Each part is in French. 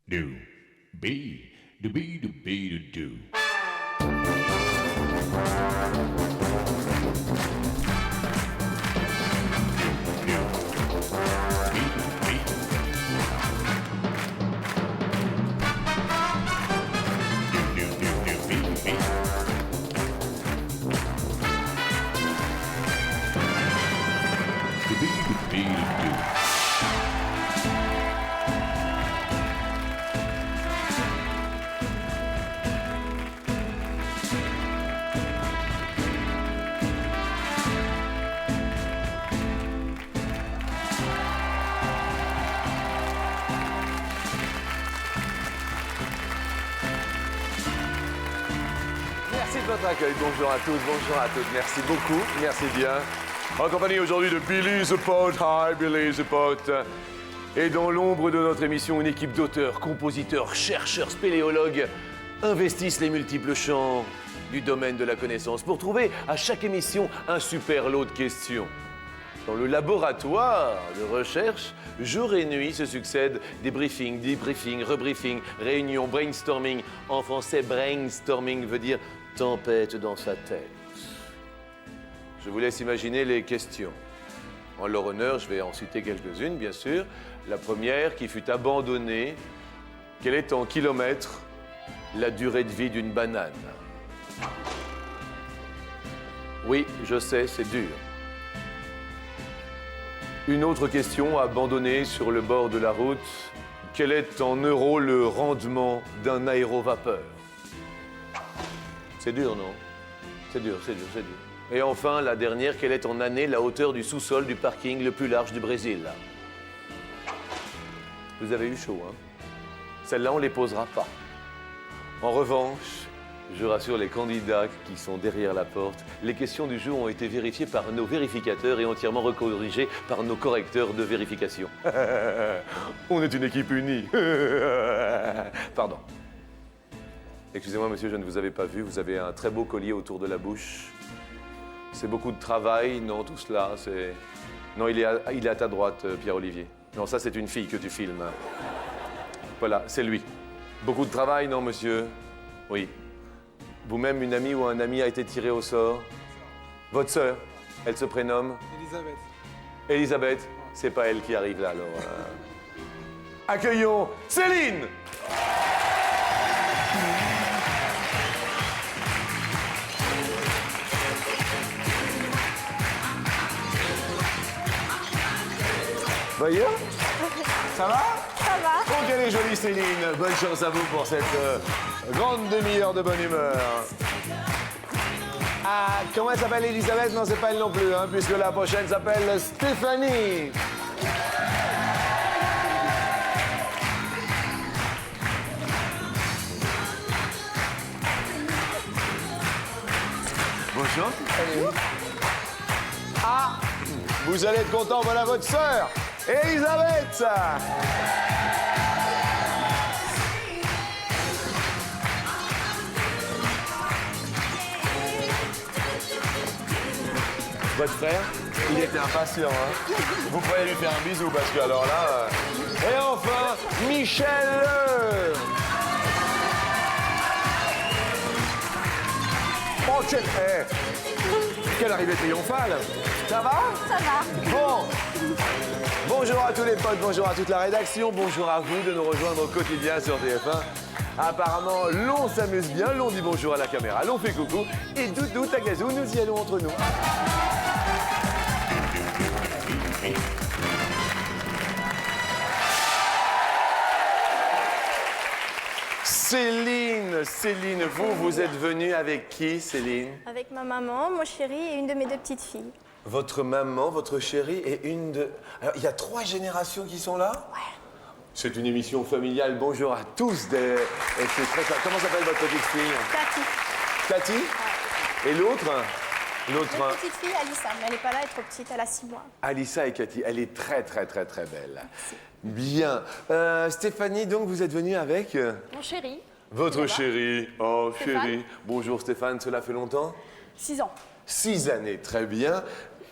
do, be, do be do be do do. Merci de votre accueil. Bonjour à tous, bonjour à toutes. Merci beaucoup, merci bien. En compagnie aujourd'hui de Billy the Poet. Hi Billy the Poet. Et dans l'ombre de notre émission, une équipe d'auteurs, compositeurs, chercheurs, spéléologues investissent les multiples champs du domaine de la connaissance pour trouver à chaque émission un super lot de questions. Dans le laboratoire de recherche, jour et nuit se succèdent des briefings, debriefings, rebriefings, réunions, brainstorming. En français, brainstorming veut dire tempête dans sa tête. Je vous laisse imaginer les questions. En leur honneur, je vais en citer quelques-unes, bien sûr. La première, qui fut abandonnée. Quelle est en kilomètres la durée de vie d'une banane? Oui, je sais, c'est dur. Une autre question abandonnée sur le bord de la route. Quel est en euros le rendement d'un aérovapeur? C'est dur, non? C'est dur, c'est dur, c'est dur. Et enfin, la dernière, quelle est en année la hauteur du sous-sol du parking le plus large du Brésil? Vous avez eu chaud, hein? Celles-là, on ne les posera pas. En revanche, je rassure les candidats qui sont derrière la porte, les questions du jour ont été vérifiées par nos vérificateurs et entièrement recorrigées par nos correcteurs de vérification. On est une équipe unie. Pardon. Excusez-moi, monsieur, je ne vous avais pas vu. Vous avez un très beau collier autour de la bouche. C'est beaucoup de travail. Non, tout cela, c'est... Non, il est à ta droite, Pierre-Olivier. Non, ça, c'est une fille que tu filmes. Voilà, c'est lui. Beaucoup de travail, non, monsieur? Oui. Vous-même, une amie ou un ami a été tiré au sort? Votre sœur, elle se prénomme? Elisabeth. Elisabeth, c'est pas elle qui arrive là, alors. Accueillons Céline! Voyez? Ça va? Ça va? Oh, quelle est jolie Céline! Bonne chance à vous pour cette grande demi-heure de bonne humeur. Ah, comment elle s'appelle Elisabeth? Non, c'est pas elle non plus, hein, puisque la prochaine s'appelle Stéphanie. Bonjour. Salut. Ah, vous allez être content, voilà votre sœur, Elisabeth. Votre frère, il était impatient, hein. Vous pourriez lui faire un bisou, parce que alors là... Et enfin, Michel. Oh, quelle arrivée triomphale. Ça va? Ça va. Bon. Bonjour à tous les potes, bonjour à toute la rédaction, bonjour à vous de nous rejoindre au quotidien sur TF1. Apparemment, l'on s'amuse bien, l'on dit bonjour à la caméra, l'on fait coucou. Et doudou, tagazou, nous y allons entre nous. Céline, vous êtes venue avec qui, Céline? Avec ma maman, mon chéri et une de mes deux petites filles. Votre maman, votre chérie et une de... Alors, il y a 3 générations qui sont là? Ouais. C'est une émission familiale. Bonjour à tous. Et c'est très... Comment s'appelle votre petite fille? Cathy. Cathy? Ouais. Et l'autre? Notre petite fille, Alissa, mais elle n'est pas là, elle est trop petite, elle a 6 mois. Alissa et Cathy, elle est très belle. Bien. Stéphanie, donc, vous êtes venue avec Mon chéri. votre chéri. Oh, Stéphane. chéri. Bonjour Stéphane, cela fait longtemps? 6 ans. 6 années, très bien.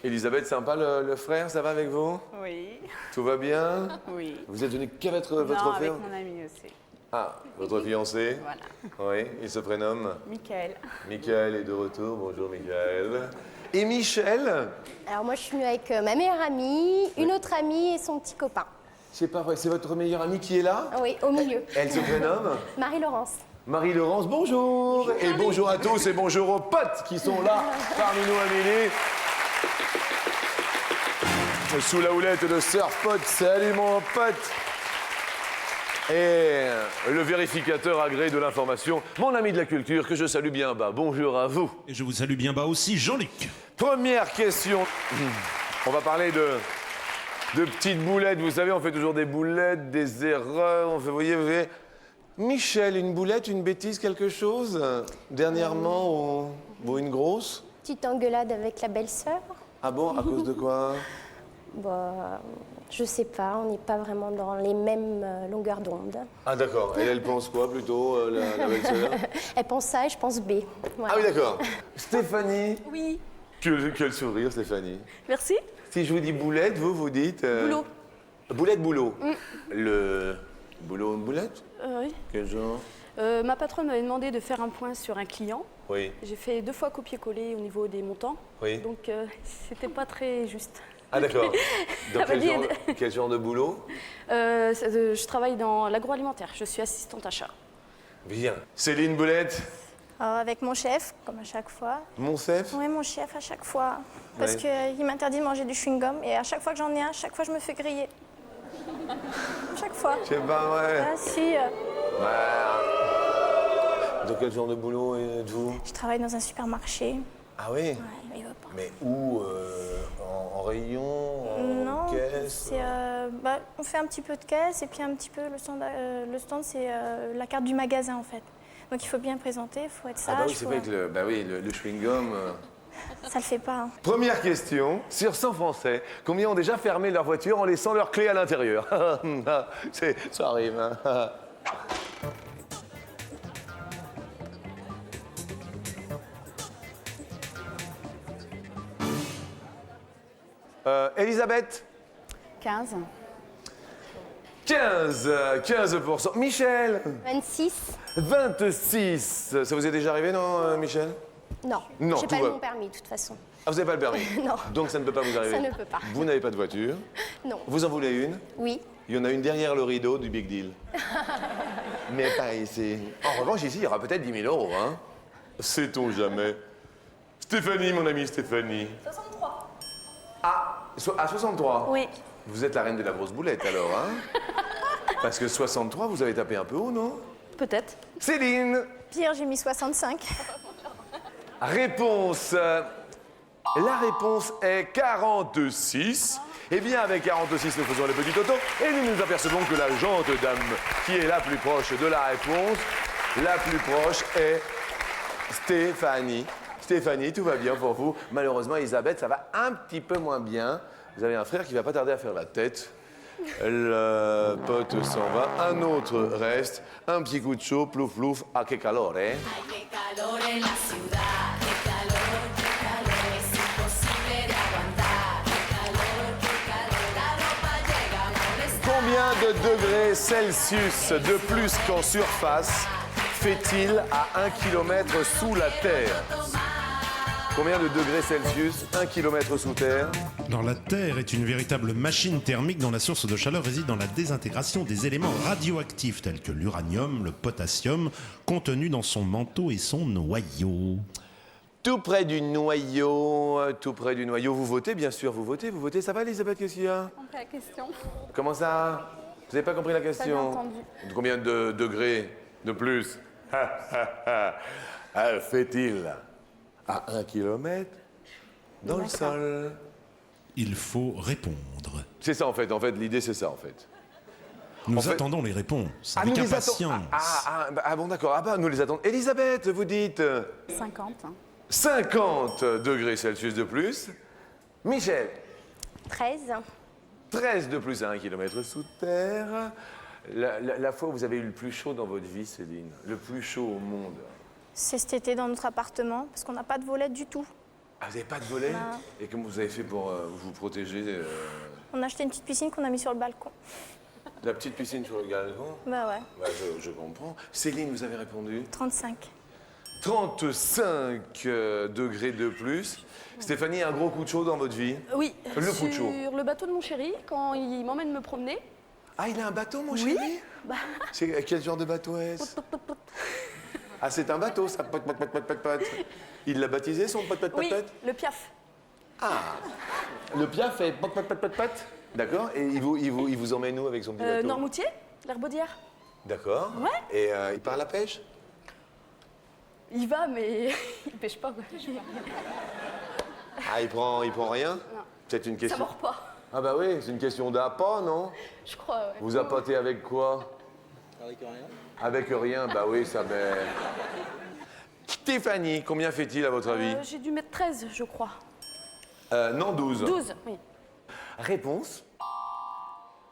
Elisabeth, sympa le frère, ça va avec vous? Oui, Tout va bien? oui. Vous êtes venu qu'avec votre Non, frère? avec mon ami aussi. Ah, votre fiancé? Voilà. Oui, il se prénomme? Michael. Michael est de retour. Bonjour Michael. Et Michel? Alors moi, je suis venue avec ma meilleure amie, une autre amie et son petit copain. C'est pas vrai, c'est votre meilleure amie qui est là? Oui, au milieu. Elle se prénomme? Marie-Laurence. Marie-Laurence, bonjour. Et bonjour à tous et bonjour aux potes qui sont là parmi nous à Mini. Sous la houlette de Surf Pote, salut mon pote. Et le vérificateur agréé de l'information, mon ami de la culture, que je salue bien bas. Bonjour à vous. Et je vous salue bien bas aussi, Jean-Luc. Première question. On va parler de petites boulettes. Vous savez, on fait toujours des boulettes, des erreurs. On fait, vous voyez. Michel, une boulette, une bêtise, quelque chose dernièrement ou une grosse? Petite engueulade avec la belle-sœur. Ah bon, à cause de quoi? Bah, je sais pas, on n'est pas vraiment dans les mêmes longueurs d'onde. Ah d'accord. Et elle pense quoi plutôt, la belle-sœur? Elle pense ça et je pense B. Voilà. Ah oui, d'accord. Stéphanie? Oui. Quel sourire, Stéphanie. Merci. Si je vous dis boulette, vous dites... Boulot. Boulette, boulot. Le boulot, boulette? Oui. Quel genre? Ma patronne m'avait demandé de faire un point sur un client. Oui. J'ai fait 2 fois copier-coller au niveau des montants. Oui. Donc, c'était pas très juste. Ah d'accord. Dans Ça veut dire- quel genre de boulot? Je travaille dans l'agroalimentaire. Je suis assistante achat. Bien. Céline Boulette, Avec mon chef, comme à chaque fois. mon chef? Oui, mon chef à chaque fois. Parce Ouais. qu'il m'interdit de manger du chewing-gum et à chaque fois que j'en ai un, chaque fois je me fais griller. Chaque fois. C'est pas vrai. Ah si, Ouais. Dans quel genre de boulot êtes-vous? je travaille dans un supermarché. Ah oui? Ouais, il veut pas. Mais où? En rayon? En Non, caisse? on fait un petit peu de caisse et puis un petit peu le stand c'est la carte du magasin en fait. Donc il faut bien présenter, il faut être sage. Ah bah oui, c'est vrai que le chewing-gum... Ça le fait pas. Hein. Première question, sur 100 Français, combien ont déjà fermé leur voiture en laissant leurs clés à l'intérieur? Ça arrive, hein? Elisabeth? 15. 15%. Michel? 26. 26. Ça vous est déjà arrivé, non, Michel? Non, Non, j'ai tout pas va- eu mon permis de toute façon. Ah, vous n'avez pas le permis? Non. Donc ça ne peut pas vous arriver? Ça ne peut pas. Vous n'avez pas de voiture? Non. Vous en voulez une? Oui. Il y en a une derrière le rideau du Big Deal. Mais pas ici. En revanche, ici, il y aura peut-être 10 000 €, hein? Sait-on jamais? Stéphanie, mon amie Stéphanie. 63. À 63? Oui. Vous êtes la reine de la grosse boulette, alors, hein? Parce que 63, vous avez tapé un peu haut, non? Peut-être. Céline! Pire, j'ai mis 65. Réponse. La réponse est 46. Eh bien, avec 46, nous faisons le petit toto et nous nous apercevons que la jante dame qui est la plus proche de la réponse, la plus proche est Stéphanie. Stéphanie, tout va bien pour vous. Malheureusement, Elisabeth, ça va un petit peu moins bien. Vous avez un frère qui va pas tarder à faire la tête. Le pote s'en va, un autre reste. Un petit coup de chaud, plouf plouf, ah que calor, hein? Qué calor en la ciudad, qué calor, es imposible de aguantar. Qué calor, la ropa llega a molestar. Combien de degrés Celsius de plus qu'en surface fait-il à 1 km sous la Terre? Combien de degrés Celsius 1 km sous terre? Dans la Terre est une véritable machine thermique dont la source de chaleur réside dans la désintégration des éléments radioactifs tels que l'uranium, le potassium, contenus dans son manteau et son noyau. Tout près du noyau, tout près du noyau. Vous votez, bien sûr, vous votez. Ça va, Elisabeth, qu'est-ce qu'il y a? La question. Comment ça? Vous n'avez pas compris la question? entendu. Combien de degrés de plus fait-il à 1 km dans le sol? Il faut répondre. C'est ça, en fait. L'idée, c'est ça, en fait. Nous En fait- attendons les réponses avec nous les impatience. bon, d'accord. Ah, bah, nous les attendons. Elisabeth, vous dites 50. 50 degrés Celsius de plus. Michel, 13. 13 de plus à 1 km sous terre. La fois où vous avez eu le plus chaud dans votre vie, Céline, le plus chaud au monde. C'est cet été dans notre appartement, parce qu'on n'a pas de volet du tout. Ah, vous n'avez pas de volet? Non. Et comment vous avez fait pour vous protéger On a acheté une petite piscine qu'on a mis sur le balcon. La petite piscine sur le galon. Bah ouais, Bah, je comprends. Céline, vous avez répondu 35. 35 degrés de plus. Stéphanie, un gros coup de chaud dans votre vie? Oui, Le coup de chaud. sur le bateau de mon chéri, quand il m'emmène me promener. Ah, il a un bateau, mon chéri? C'est quel genre de bateau est-ce? Ah, c'est un bateau, ça. Pot, pot, pot, pot, pot, pot. Il l'a baptisé, son pot, pot, pot, Oui, pot? le Piaf. Le Piaf fait pot, pot, pot, pot, pot. D'accord. Et il vous emmène où avec son petit bateau? Normoutier, l'Herbaudière. D'accord. Ouais. Et il part à la pêche? Il va, mais il pêche pas. Quoi. Ah, il prend rien? Non. C'est une Ça question. mord pas, Ah bah oui, c'est une question d'appât, non? je crois. Ouais. Vous appâtez avec quoi? Avec rien. Avec rien, bah oui, ça met... Stéphanie, combien fait-il à votre avis? J'ai dû mettre 13, je crois. Non, 12. 12, oui. Réponse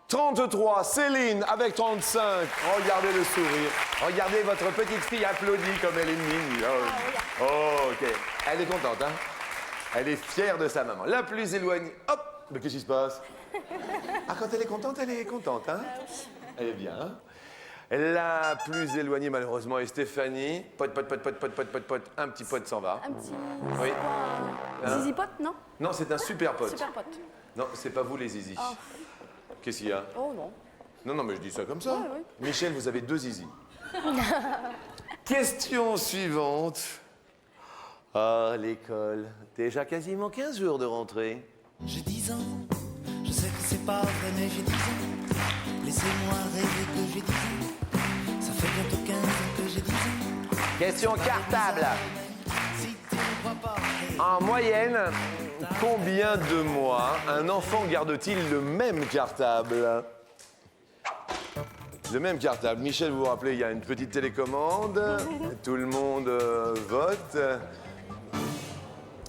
33, Céline avec 35. Regardez le sourire. Regardez votre petite fille applaudie comme elle est mignonne. Oh, ok. Elle est contente, hein? Elle est fière de sa maman. La plus éloignée. Hop! Mais qu'est-ce qui se passe? Ah, quand elle est contente, hein? Elle est bien, hein? La plus éloignée, malheureusement, est Stéphanie. Pot. Un petit pot s'en va. Un petit. Oui. C'est quoi, un zizi pote, non? Non, c'est un super pote. Super pote. Non, c'est pas vous les zizi. Oh. Qu'est-ce qu'il y a? Oh non. Non, mais je dis ça comme ça. Ouais, ouais. Michel, vous avez 2 zizi. Question suivante. Ah, l'école. Déjà quasiment 15 jours de rentrée. J'ai 10 ans, je sais que c'est pas vrai, mais j'ai 10 ans. Laissez-moi rêver que j'ai 10 ans. Ça fait bientôt 15 ans que j'ai 10 ans. Question cartable. Si tu ne crois pas, En moyenne, combien de mois un enfant garde-t-il le même cartable? Le même cartable. Michel, vous vous rappelez, il y a une petite télécommande. Tout le monde vote.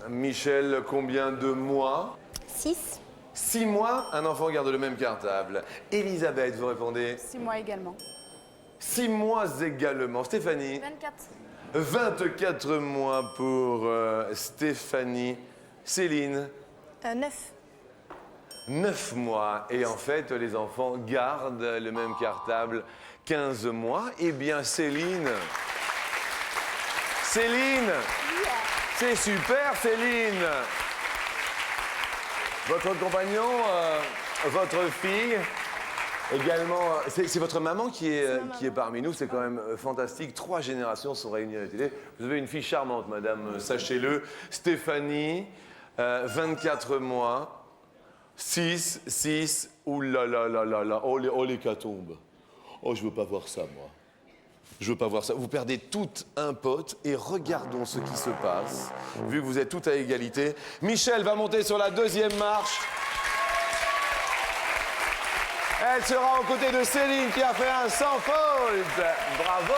Michel, combien de mois? 6. 6 mois, un enfant garde le même cartable. Elisabeth, vous répondez? 6 mois également. 6 mois également. Stéphanie? 24. 24 mois pour Stéphanie. Céline? 9. 9 mois. Et en fait, les enfants gardent le même cartable 15 mois. Eh bien, Céline... C'est super, Céline. Votre compagnon, votre fille, également... C'est votre maman qui est parmi nous. C'est quand même fantastique. 3 générations sont réunies à la télé. Vous avez une fille charmante, madame, sachez-le. Stéphanie, 24 mois. 6, ouh là là là là là, oh l'hécatombe. Oh, je veux pas voir ça, moi. Je veux pas voir ça. Vous perdez tout un pote et regardons ce qui se passe, vu que vous êtes toutes à égalité. Michel va monter sur la 2e marche. Elle sera aux côtés de Céline qui a fait un sans faute. Bravo.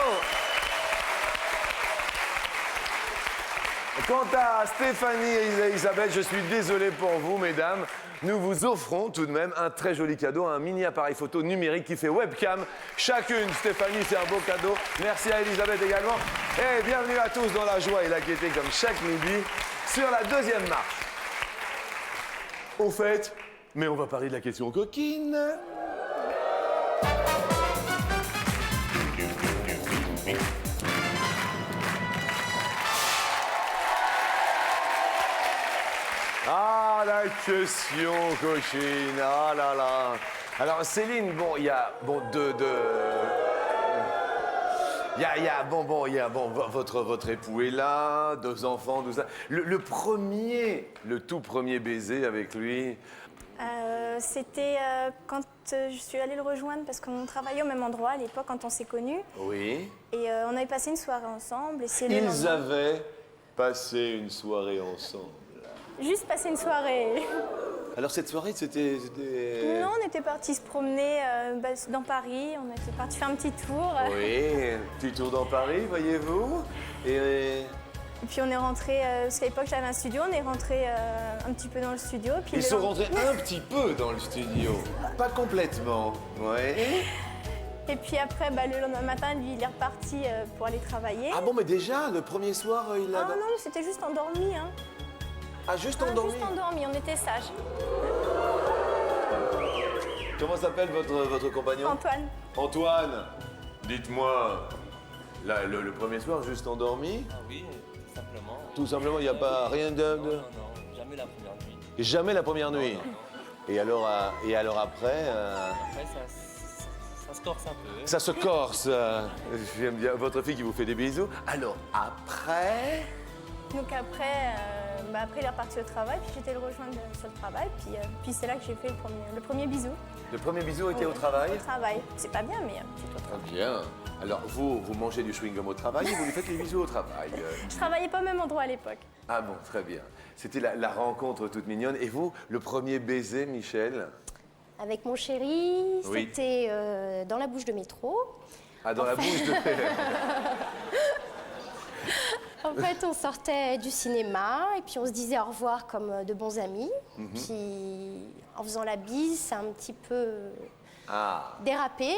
Quant à Stéphanie et Elisabeth, je suis désolé pour vous, mesdames. Nous vous offrons tout de même un très joli cadeau, un mini appareil photo numérique qui fait webcam. Chacune, Stéphanie, c'est un beau cadeau. Merci à Elisabeth également. Et bienvenue à tous dans la joie et la gaieté comme chaque midi sur la 2e marche. Au fait, mais on va parler de la question coquine. Ah, la question cochine, ah là là. Alors Céline, bon, il y a, bon, votre époux est là, 2 enfants, tout ça. Le tout premier baiser avec lui. C'était quand je suis allée le rejoindre parce qu'on travaillait au même endroit à l'époque quand on s'est connus. Oui. Et on avait passé une soirée ensemble. Et c'est le Ils lendemain. avaient passé une soirée ensemble. Juste passé une soirée. Alors cette soirée, c'était... Non, on était partis se promener dans Paris. On était partis faire un petit tour. Oui, petit tour dans Paris, voyez-vous. Et puis on est rentré, parce qu'à l'époque j'avais un studio, on est rentré un petit peu dans le studio. Puis ils sont rentrés un petit peu dans le studio. Pas complètement, ouais. Et puis après, le lendemain matin, lui, il est reparti pour aller travailler. Ah bon, mais déjà, le premier soir, il a... Ah non, c'était juste endormi. Hein. Ah, juste Ah, endormi. juste endormi, on était sages. Comment s'appelle votre compagnon? Antoine. Antoine, dites-moi, le premier soir, juste endormi? Ah oui, tout simplement. Tout simplement, il n'y a pas rien de... Non, jamais la première nuit. Jamais la première nuit. Non, non. Et alors après, Après, ça se corse un peu. ça se corse. J'aime bien votre fille qui vous fait des bisous. Alors après, Donc après, après il est reparti au travail, puis j'étais le rejoindre sur le travail, puis c'est là que j'ai fait le premier bisou. le premier bisou était au Au travail. travail. C'est pas bien, mais c'est au travail. Ah, bien. Alors vous mangez du chewing-gum au travail et vous lui faites les bisous au travail. Je travaillais pas au même endroit à l'époque. Ah bon, très bien. C'était la rencontre toute mignonne. Et vous, le premier baiser, Michel? Avec mon chéri, Oui. c'était dans la bouche de métro. Ah, dans la bouche de... En fait, on sortait du cinéma et puis on se disait au revoir comme de bons amis. Puis en faisant la bise, c'est un petit peu Ah, dérapé.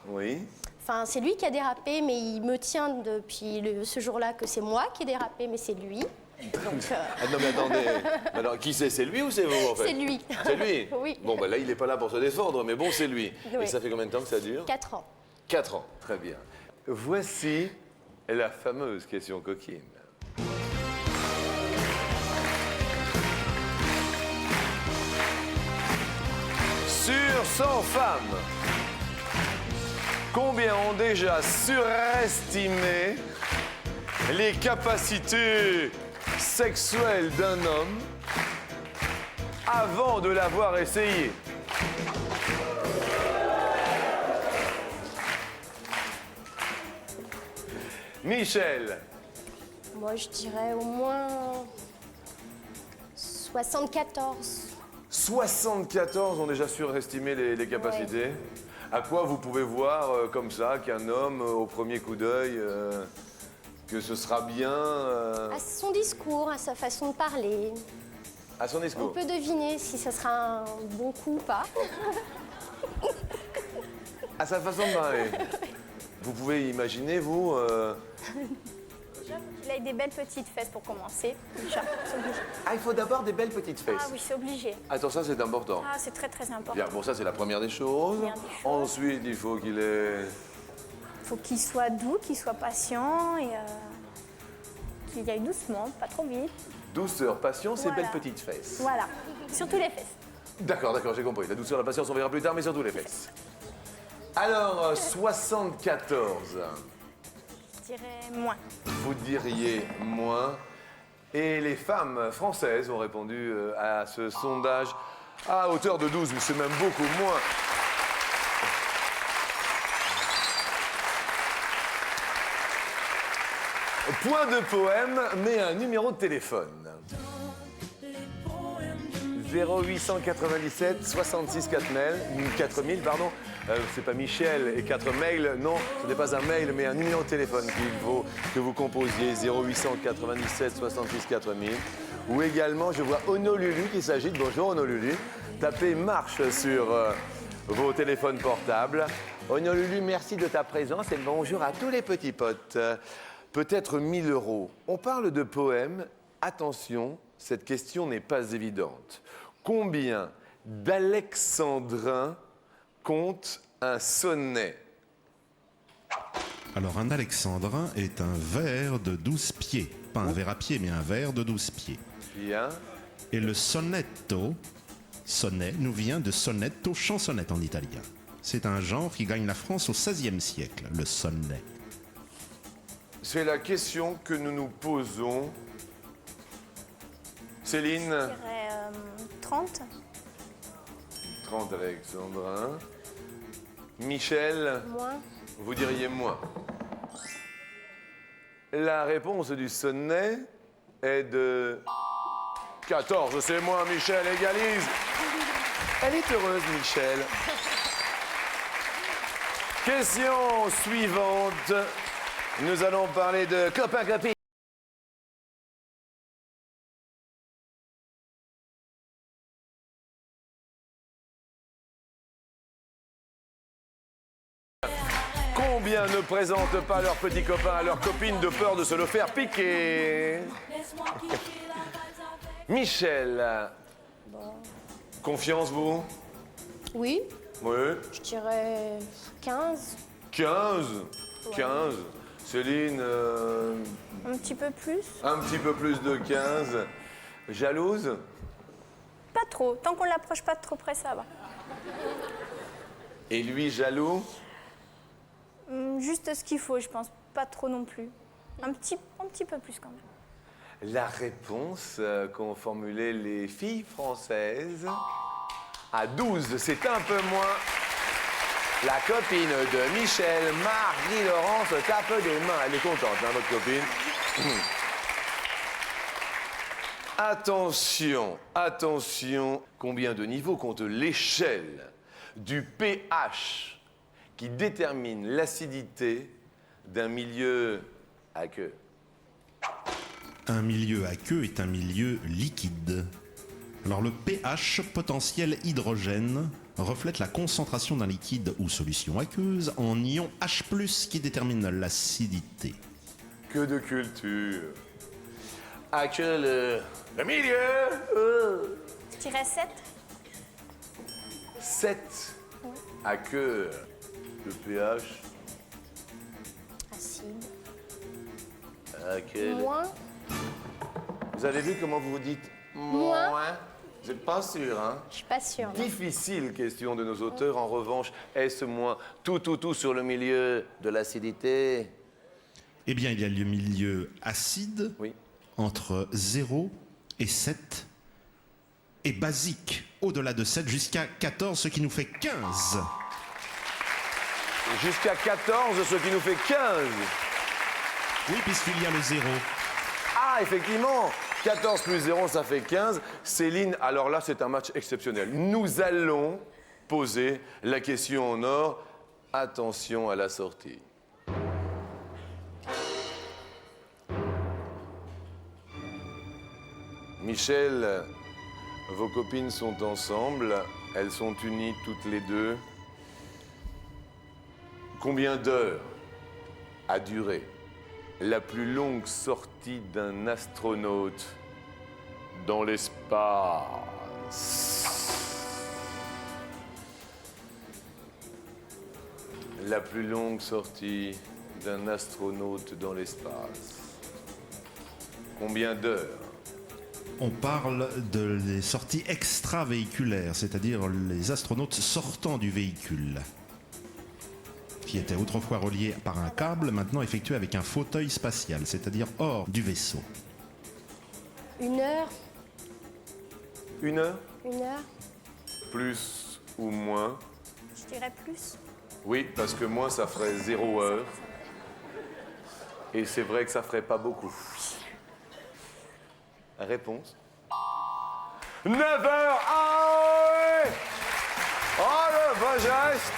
oui. Enfin, c'est lui qui a dérapé, mais il me tient depuis ce jour-là que c'est moi qui ai dérapé, mais c'est lui. Donc, Ah non mais attendez, alors qui c'est lui ou c'est vous en fait? c'est lui. C'est lui? Oui. Bon bah là il n'est pas là pour se défendre, mais bon c'est lui. Oui. Et ça fait combien de temps que ça dure? 4 ans. 4 ans, très bien. Voici la fameuse question coquine. Sur 100 femmes, combien ont déjà surestimé les capacités sexuelles d'un homme avant de l'avoir essayé? Michel, Moi, je dirais au moins 74. 74 ont déjà surestimé les capacités. À quoi vous pouvez voir comme ça qu'un homme, au premier coup d'œil, que ce sera bien À son discours, à sa façon de parler. à son On discours? peut deviner si ça sera un bon coup ou pas. À sa façon de parler. Vous pouvez imaginer, vous, Il a des belles petites fesses pour commencer. Déjà, c'est obligé. Ah, il faut d'abord des belles petites fesses. Ah oui, c'est obligé. Attends, ça c'est important. Ah, c'est très très important. Bien, bon, ça c'est la première des choses. Première des choses. Ensuite, il faut qu'il ait... Il faut qu'il soit doux, qu'il soit patient et qu'il y aille doucement, pas trop vite. douceur, patience et Voilà. belles petites fesses. Voilà, surtout les fesses. D'accord, j'ai compris. La douceur, la patience, on verra plus tard, mais surtout les fesses. Alors, 74, Je dirais moins. vous diriez moins. Et les femmes françaises ont répondu à ce sondage à hauteur de 12, mais c'est même beaucoup moins. Point de poème, mais un numéro de téléphone. 0897 66 4000, pardon. C'est pas Michel et 4 mails, non, ce n'est pas un mail, mais un numéro de téléphone qu'il faut que vous composiez, 0897 66 4000. Ou également, je vois Honolulu qui s'agite. Bonjour Honolulu. Tapez marche sur vos téléphones portables. Honolulu, merci de ta présence et bonjour à tous les petits potes. Peut-être 1000 €. On parle de poèmes. Attention, cette question n'est pas évidente. Combien d'alexandrins compte un sonnet? Alors, un alexandrin est un vers de 12 pieds. Pas un vers à pied, mais un vers de 12 pieds. Bien. Et le sonetto, sonnet, nous vient de sonetto, chansonnette en italien. C'est un genre qui gagne la France au XVIe siècle, le sonnet. C'est la question que nous nous posons. Céline, Je dirais 30. 30 alexandrins. Michel, Moins. vous diriez moins. La réponse du sonnet est de 14. C'est moins, Michel égalise. Elle est heureuse, Michel. Question suivante. Nous allons parler de copain-copine. Combien ne présentent pas leurs petits copains à leurs copines de peur de se le faire piquer? Michel, confiance vous? Oui. Oui. Je dirais 15. 15. 15. Céline, Un petit peu plus. un petit peu plus de 15. Jalouse? Pas trop. Tant qu'on l'approche pas de trop près, ça va. Et lui, jaloux? Juste ce qu'il faut, je pense. Pas trop non plus. Un petit peu plus quand même. La réponse qu'ont formulée les filles françaises à 12, c'est un peu moins. La copine de Michel, Marie-Laurence, tape des mains. Elle est contente, hein, votre copine. Attention, attention. Combien de niveaux compte l'échelle du pH qui détermine l'acidité d'un milieu aqueux? Un milieu aqueux est un milieu liquide. Alors le pH, potentiel hydrogène, reflète la concentration d'un liquide ou solution aqueuse en ion H+, qui détermine l'acidité. Que de culture. Aqueux, le milieu. Je dirais 7. 7. Aqueux, le pH. Acide. Aqueux. Moins. Vous avez vu comment vous dites Moins. Vous n'êtes pas sûr, hein? Je suis pas sûre. non. Difficile question de nos auteurs. En revanche, est-ce moins tout sur le milieu de l'acidité? Eh bien, il y a le milieu acide, Oui. entre 0 et 7, et basique, au-delà de 7, jusqu'à 14, ce qui nous fait 15. Jusqu'à 14, ce qui nous fait 15. Oui, puisqu'il y a le 0. Ah, effectivement, 14 plus 0, ça fait 15. Céline, alors là, c'est un match exceptionnel. Nous allons poser la question en or. Attention à la sortie. Michel, vos copines sont ensemble. Elles sont unies toutes les deux. Combien d'heures a duré la plus longue sortie d'un astronaute dans l'espace? La plus longue sortie d'un astronaute dans l'espace. Combien d'heures? On parle des sorties extravéhiculaires, c'est-à-dire les astronautes sortant du véhicule, qui était autrefois relié par un câble, maintenant effectué avec un fauteuil spatial, c'est-à-dire hors du vaisseau. 1 heure. 1 heure? 1 heure. Plus ou moins? Je dirais plus. Oui, parce que moins, ça ferait 0 heure. Et c'est vrai que ça ferait pas beaucoup. Réponse? 9 heures! Ah ouais! Oh, le beau geste!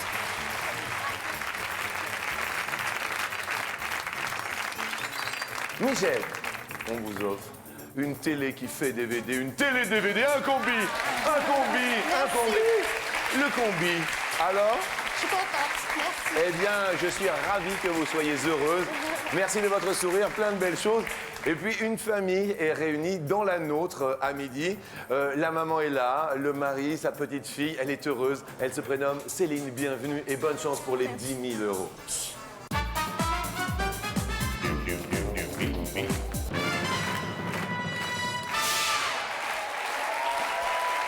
Michel, on vous offre une télé qui fait DVD, une télé DVD, un combi, un combi, un combi. Le combi. Alors? Je suis contente. Merci. Eh bien, je suis ravi que vous soyez heureuse. Merci de votre sourire, plein de belles choses. Et puis, une famille est réunie dans la nôtre à midi. La maman est là, le mari, sa petite fille, elle est heureuse. Elle se prénomme Céline. Bienvenue et bonne chance pour les 10 000 euros.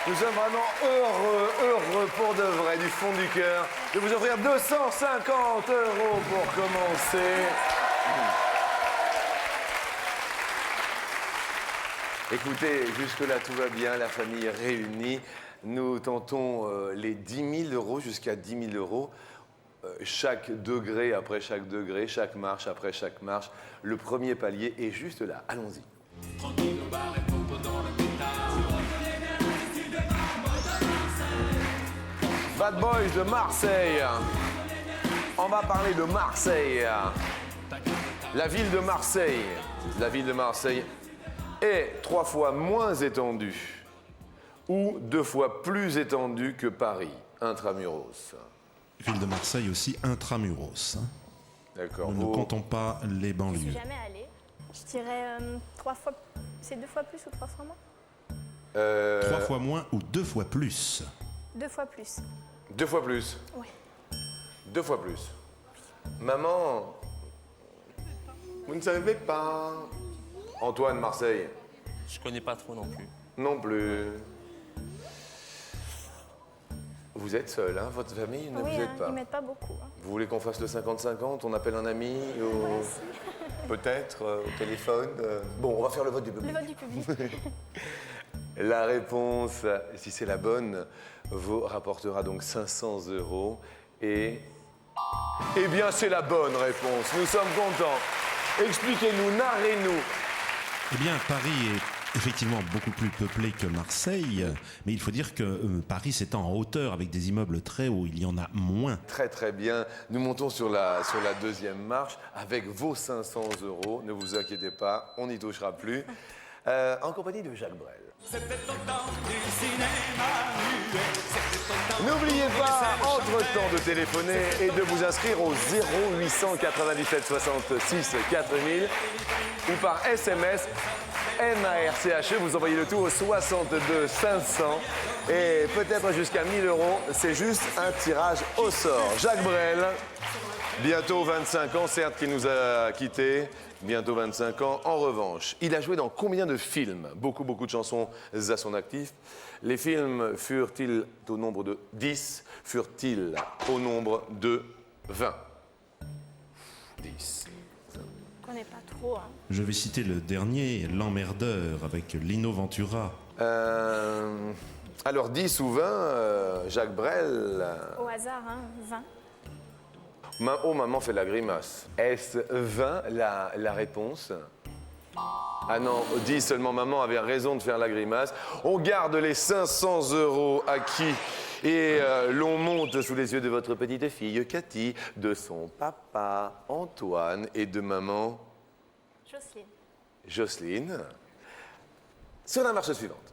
Nous sommes vraiment heureux pour de vrai, du fond du cœur, de vous offrir 250 euros pour commencer. Écoutez, jusque-là, tout va bien, la famille est réunie. Nous tentons les 10 000 euros jusqu'à 10 000 euros. Chaque degré après chaque degré, chaque marche après chaque marche. Le premier palier est juste là. Allons-y. Bad Boys de Marseille. On va parler de Marseille. La ville de Marseille. La ville de Marseille est 3 fois moins étendue ou 2 fois plus étendue que Paris, intramuros. Ville de Marseille aussi intramuros. D'accord. Nous ne comptons pas les Je suis banlieues. jamais allée. Je dirais 3 fois. C'est 2 fois plus ou 3 fois moins 3 fois moins ou 2 fois plus. 2 fois plus. 2 fois plus. Oui. 2 fois plus. Maman, vous ne savez pas. Antoine, Marseille. Je connais pas trop non plus. Non plus. Vous êtes seul, hein? Votre famille ne Oui, vous aide hein, pas. ils m'aident pas beaucoup. Hein. Vous voulez qu'on fasse le 50-50? On appelle un ami peut-être au téléphone. Bon, on va faire le vote du public. Le vote du public. La réponse, si c'est la bonne, vous rapportera donc 500 € et... Eh bien, c'est la bonne réponse. Nous sommes contents. Expliquez-nous, narrez-nous. Eh bien, Paris est effectivement beaucoup plus peuplé que Marseille, mais il faut dire que Paris s'étend en hauteur avec des immeubles très hauts, il y en a moins. Très très bien. Nous montons sur la deuxième marche avec vos 500 €. Ne vous inquiétez pas, on n'y touchera plus. En compagnie de Jacques Brel. N'oubliez pas, entre-temps, de téléphoner et de vous inscrire au 0897 66 4000 ou par SMS MARCHE. Vous envoyez le tout au 62 500 et peut-être jusqu'à 1000 €. C'est juste un tirage au sort. Jacques Brel, bientôt 25 ans, certes, qui nous a quittés. Bientôt 25 ans. En revanche, il a joué dans combien de films? Beaucoup de chansons à son actif. Les films furent-ils au nombre de 10? Furent-ils au nombre de 20? 10. Je connais pas trop. Hein. Je vais citer le dernier, L'Emmerdeur, avec Lino Ventura. Alors 10 ou 20, Jacques Brel. Au hasard, hein, 20. Oh, maman fait la grimace. Est-ce 20 la réponse? Ah non, 10 seulement, maman avait raison de faire la grimace. On garde les 500 € acquis et l'on monte sous les yeux de votre petite fille Cathy, de son papa Antoine et de maman Jocelyne. Sur la marche suivante.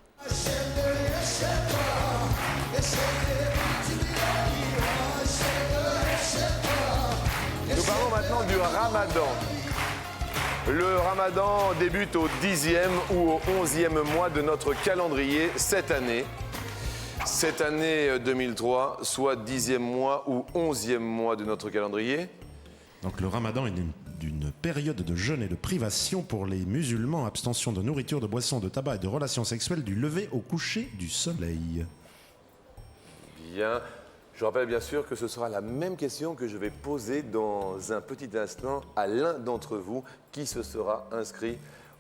Nous parlons maintenant du Ramadan. Le Ramadan débute au 10e ou au 11e mois de notre calendrier cette année. Cette année 2003, soit 10e mois ou 11e mois de notre calendrier. Donc le Ramadan est d'une période de jeûne et de privation pour les musulmans, abstention de nourriture, de boissons, de tabac et de relations sexuelles du lever au coucher du soleil. Bien. Je rappelle bien sûr que ce sera la même question que je vais poser dans un petit instant à l'un d'entre vous qui se sera inscrit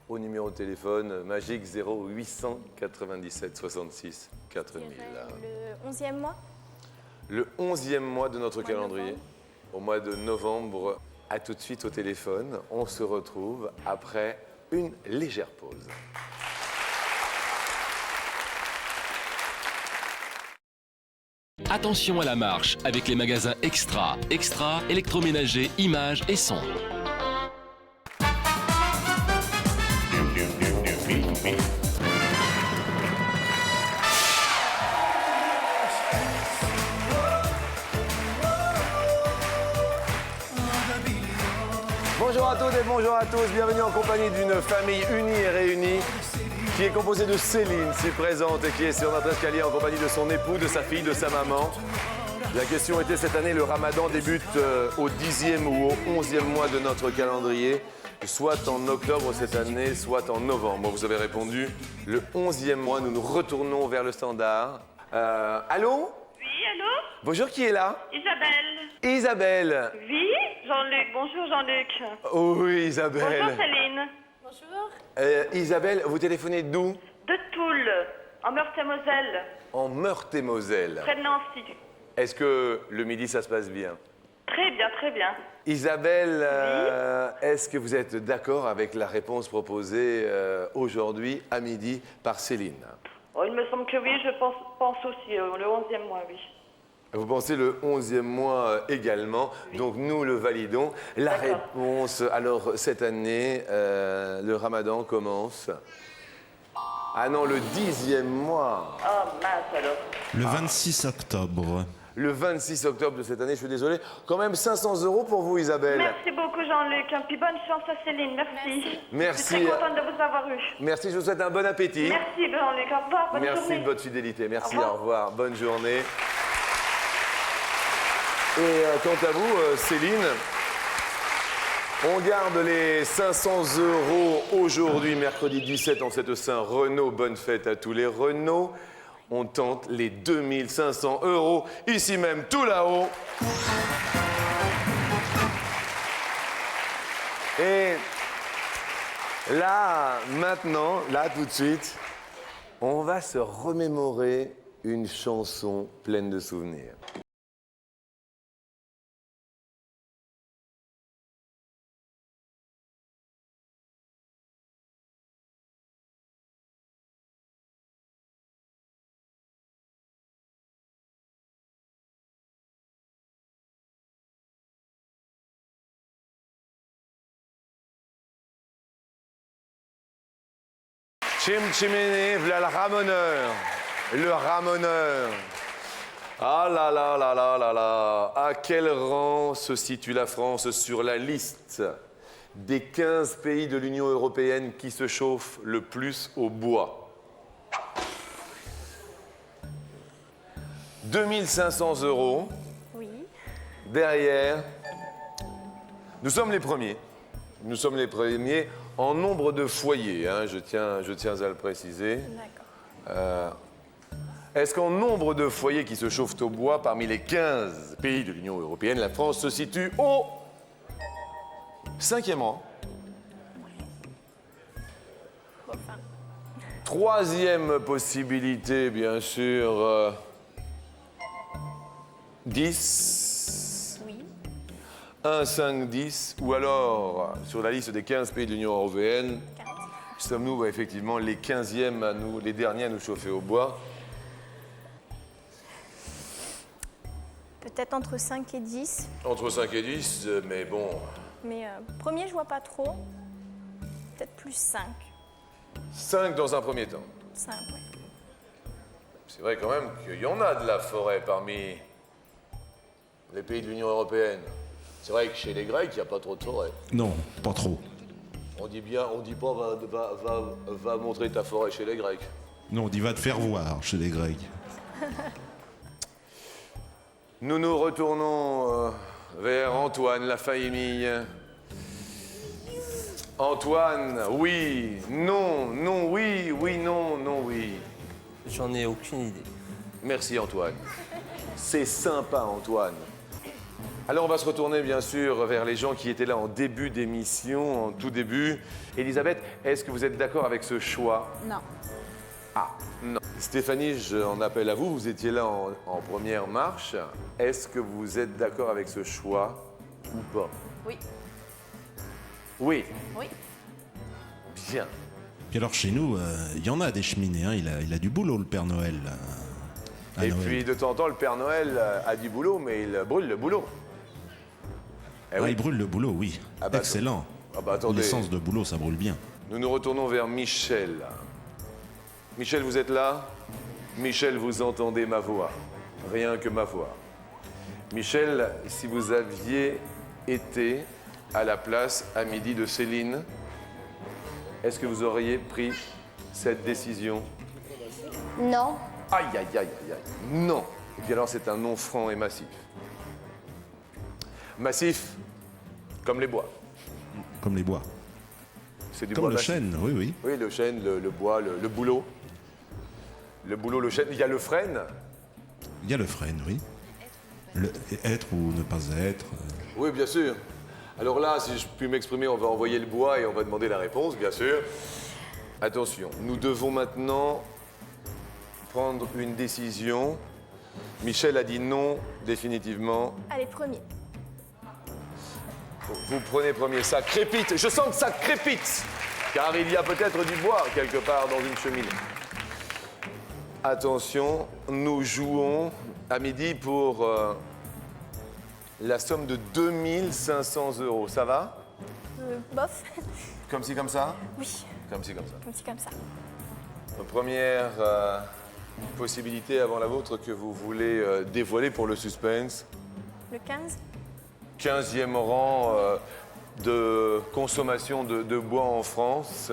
au numéro de téléphone magique 0897 66 4000. Le 11e mois? Le 11e mois de notre calendrier, au mois de novembre. À tout de suite au téléphone. On se retrouve après une légère pause. Attention à la marche avec les magasins Extra, électroménager, images et son. Bonjour à toutes et bonjour à tous, bienvenue en compagnie d'une famille unie et réunie qui est composée de Céline, si présente, et qui est sur notre escalier en compagnie de son époux, de sa fille, de sa maman. La question était cette année, le Ramadan débute au 10e ou au 11e mois de notre calendrier, soit en octobre cette année, soit en novembre. Vous avez répondu le 11e mois, nous nous retournons vers le standard. Allô? Oui, allô? Bonjour, qui est là? Isabelle. Isabelle. Oui, Jean-Luc. Bonjour, Jean-Luc. Oh oui, Isabelle. Bonjour, Céline. Bonjour. Isabelle, vous téléphonez d'où? De Toul, en Meurthe-et-Moselle, En Meurthe-et-Moselle. près de Nancy. Est-ce que le midi, ça se passe bien? Très bien, très bien. Isabelle, est-ce que vous êtes d'accord avec la réponse proposée aujourd'hui à midi par Céline? Oh, il me semble que oui, je pense aussi, le 11e mois, oui. Vous pensez le 11e mois également, donc nous le validons. La D'accord. réponse, alors cette année, le Ramadan commence. Ah non, le 10e mois. Oh, mince alors. Le 26 octobre. Le 26 octobre de cette année, je suis désolé. Quand même 500 € pour vous, Isabelle. Merci beaucoup, Jean-Luc. Et puis bonne chance à Céline, merci. Merci. Je suis très contente de vous avoir eu. Merci, je vous souhaite un bon appétit. Merci, Jean-Luc. Au revoir, bonne Merci journée. de votre fidélité. Merci, Au revoir. au revoir. Bonne journée. Et quant à vous, Céline, on garde les 500 € aujourd'hui, mercredi 17 en cette Saint-Renaud. Bonne fête à tous les Renault. On tente les 2500 €, ici même, tout là-haut. Et là, maintenant, là, tout de suite, on va se remémorer une chanson pleine de souvenirs. Chim Chimene, v'là le ramoneur. Le ramoneur. Ah là là là là là là. À quel rang se situe la France sur la liste des 15 pays de l'Union européenne qui se chauffent le plus au bois? 2500 €. Oui. Derrière, nous sommes les premiers. Nous sommes les premiers en nombre de foyers, hein, je tiens à le préciser. D'accord. Est-ce qu'en nombre de foyers qui se chauffent au bois, parmi les 15 pays de l'Union européenne, la France se situe au 5e rang? Enfin. 3e possibilité, bien sûr, 10. Oui. 1, 5, 10, ou alors, sur la liste des 15 pays de l'Union européenne, 15. sommes-nous effectivement les 15e à nous, les derniers à nous chauffer au bois? Peut-être entre 5 et 10. Entre 5 et 10, mais bon, Mais premier, je vois pas trop. Peut-être plus 5. 5 dans un premier temps. 5, oui. C'est vrai quand même qu'il y en a de la forêt parmi les pays de l'Union européenne. C'est vrai que chez les Grecs, il n'y a pas trop de forêt. Non, pas trop. On dit pas va montrer ta forêt chez les Grecs. Non, on dit va te faire voir chez les Grecs. Nous nous retournons vers Antoine Lafaémille. Antoine, oui, non, non, oui, oui, non, non, oui. J'en ai aucune idée. Merci Antoine. C'est sympa Antoine. Alors on va se retourner bien sûr vers les gens qui étaient là en début d'émission, en tout début. Elisabeth, est-ce que vous êtes d'accord avec ce choix? Non. Ah, non. Stéphanie, j'en appelle à vous, vous étiez là en première marche. Est-ce que vous êtes d'accord avec ce choix ou pas? Oui. Oui. Oui. Bien. Puis alors chez nous, il y en a des cheminées, hein. Il a du boulot le Père Noël. À Et Noël. puis de temps en temps, le Père Noël a du boulot, mais il brûle le boulot. Eh Ah, oui. il brûle le boulot, oui. Ah bah, excellent. Ah bah, attendez. L'essence de boulot, ça brûle bien. Nous nous retournons vers Michel. Michel, vous êtes là? Michel, vous entendez ma voix. Rien que ma voix. Michel, si vous aviez été à la place à midi de Céline, est-ce que vous auriez pris cette décision? Non. Aïe, aïe, aïe, aïe, aïe. Non. Et puis alors, c'est un non franc et massif. Massif, comme les bois. Comme les bois. C'est du Comme bois le massif. chêne, oui, oui. Oui, le chêne, le bois, le bouleau. Le bouleau, le chêne. Il y a le frêne. Il y a le frêne, oui. Être ou ne pas être. Oui, bien sûr. Alors là, si je puis m'exprimer, on va envoyer le bois et on va demander la réponse, bien sûr. Attention, nous devons maintenant prendre une décision. Michel a dit non, définitivement. Allez, premier. Vous prenez premier, ça crépite. Je sens que ça crépite, car il y a peut-être du bois quelque part dans une cheminée. Attention, nous jouons à midi pour la somme de 2500 €. Ça va? Bof. Comme ci, comme ça? Oui, Comme ci, comme ça. comme ci, comme ça. Première possibilité avant la vôtre que vous voulez dévoiler pour le suspense. Le 15. 15e rang de consommation de bois en France.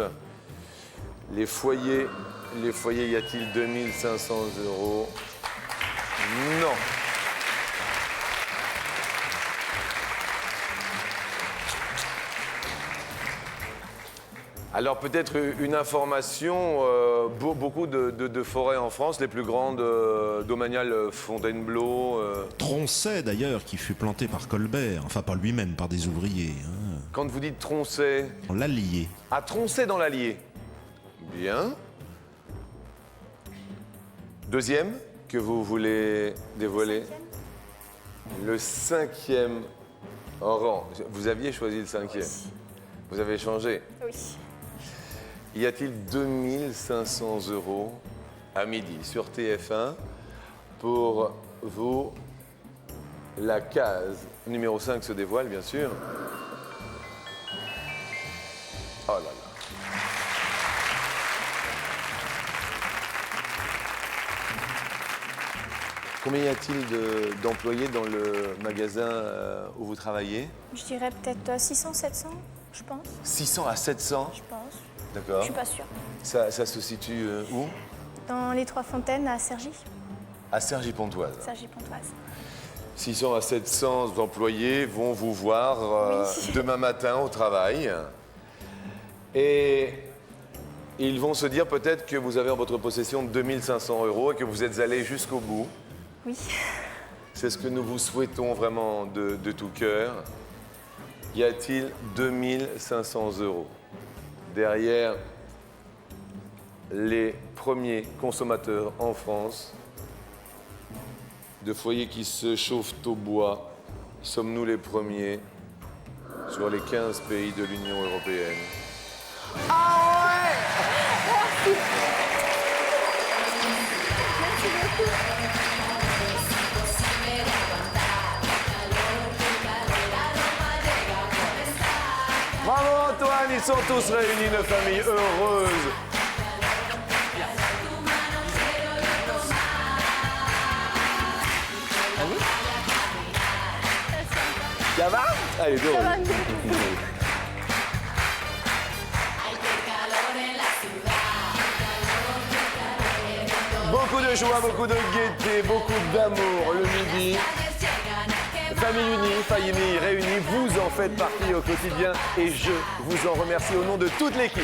Les foyers, y a-t-il 2500 €? Non. Alors peut-être une information, beaucoup de forêts en France, les plus grandes, domaniales Fontainebleau. Tronchet d'ailleurs, qui fut planté par Colbert, enfin pas lui-même, par des ouvriers. Hein. Quand vous dites Tronchet, L'Allier. à Tronchet dans l'Allier. Bien. Deuxième que vous voulez dévoiler. Le cinquième rang. Vous aviez choisi le cinquième. Vous avez changé. Oui. Y a-t-il 2500 € à midi sur TF1 pour vous? La case numéro 5 se dévoile, bien sûr. Oh là là. Combien y a-t-il d'employés dans le magasin où vous travaillez? Je dirais peut-être 600, 700, je pense. 600 à 700? Je pense. D'accord. Je suis pas sûre. Ça se situe où? Dans les Trois Fontaines à Cergy. À Cergy-Pontoise. Cergy-Pontoise. 600 à 700 employés vont vous voir Oui. demain matin au travail. Et ils vont se dire peut-être que vous avez en votre possession 2500 € et que vous êtes allé jusqu'au bout. Oui. C'est ce que nous vous souhaitons vraiment de tout cœur. Y a-t-il 2500 € derrière les premiers consommateurs en France de foyers qui se chauffent au bois? Sommes-nous les premiers sur les 15 pays de l'Union européenne? Bravo Antoine, ils sont tous réunis, une famille heureuse. Ça va? Allez, go. Beaucoup de joie, beaucoup de gaieté, beaucoup d'amour le midi. Famille unie, famille réunie, vous en faites partie au quotidien et je vous en remercie au nom de toute l'équipe.